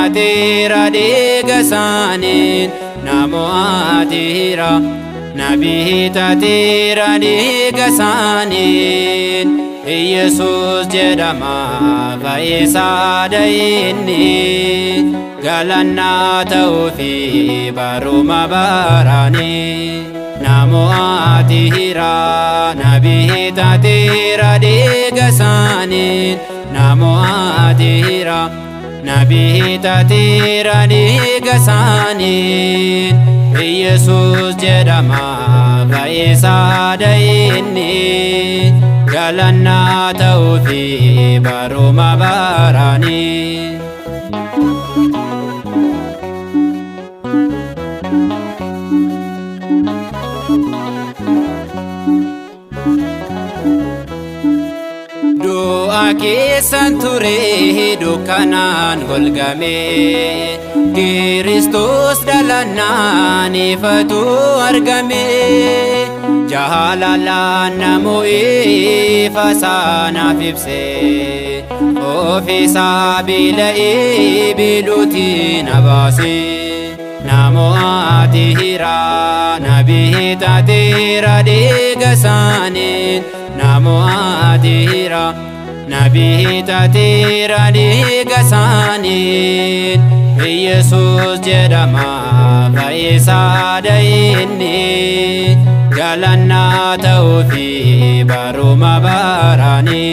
tateera dhiiga isaaniin namo'ateera. Nabii tateera dhiiga isaaniin Yesuus jedhama fayyisaa inni galannaa ta'uufi baruma baraani. Namo'ateera nabii tateera dhiiga isaaniin namo'ateera. Nabii tateera dhiiga isaaniin Yesuus jedhama fayyisaa inni galannaa ta'uufi baruma baraani. Du'a keessan ture dukkanaan golgame Kiristoos dhalannaan ifatu argame. Jaalalaan namo'ee ifa isaanaaf ibse ofiisaa bila'ee biluutiin abaase. Namo'ateera nabii tateera dhiiga isaaniin namo'ateera. Nabii tateera dhiiga isaaniin Yesuus jedhama fayyisaa inni galannaa ta'uufi baruma baraani.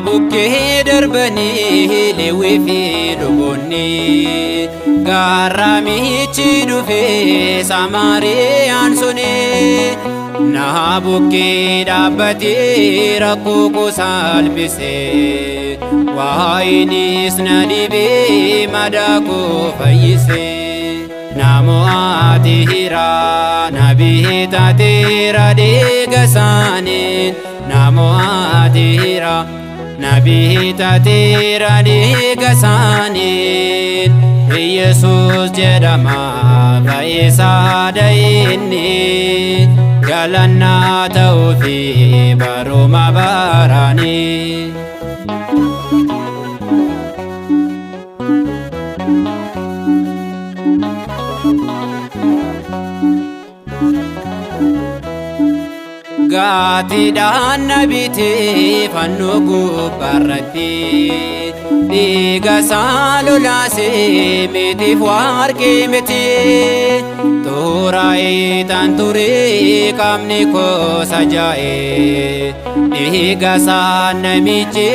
Bukkee darbanii Lewwii fi luboonni garraamichi dhufee Samaariyaan suni. Bukkee dhaabbatee rakkoo salphisee waa'inis na dhibee madaa koo fayyisee. Namo'ateera nabii tateera dhiiga isaaniin namo'ateera. Nabii tateera dhiiga isaaniin Yesuus jedhama fayyisaa inni galannaa ta'uufi baruma baraani. Gaatiidhaan na bitee fannoo gubbaarratti dhiiga isaa lolaasee mitiif warqee miti. Xuraa'ee tan ture qaamni koo sajaa'ee dhiiga isaa namichi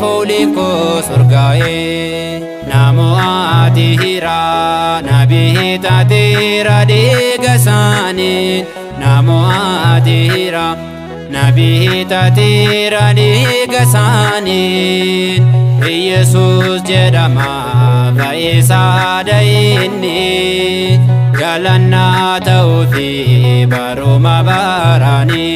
fooliin koo sorgaa'ee. Namo'ateera nabii tateera dhiiga isaaniin namo'ateera. Nabii tateera dhiiga isaaniin Yesuus jedhama fayyisaa inni galannaa ta'uufi baruma baraani.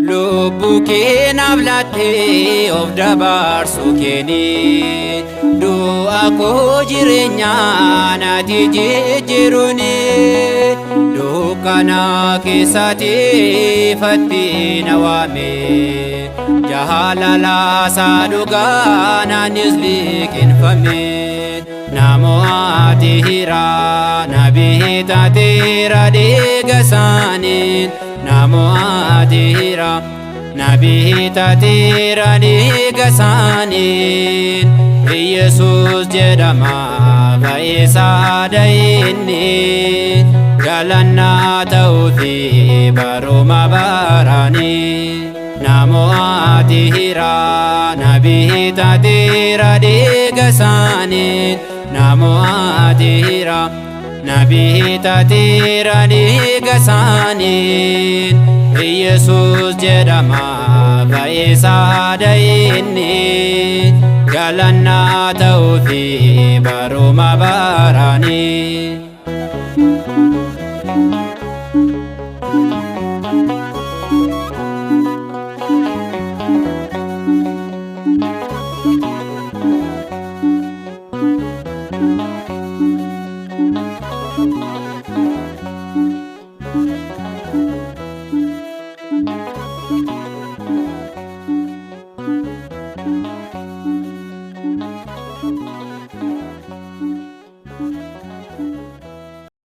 Lubbuu kee naaf laattee of dabarsuu keetii du'a koo jireenyaa naati jijjiiruuni. Dukkana keessatti ifatti na waame jaalala isaa dhugaa naanis liqinfame. Namo'ateera nabii tateera dhiiga isaaniin namo'ateera. Nabii tateera dhiiga isaaniin Yesuus jedhama fayyisaa inni galannaa ta'uufi baruma baraani. Namo'ateera nabii tateera dhiiga isaaniin namo'ateera. Nabii tateera dhiiga isaaniin Yesuus jedhama fayyisaa inni galannaa ta'uufi baruma baraani.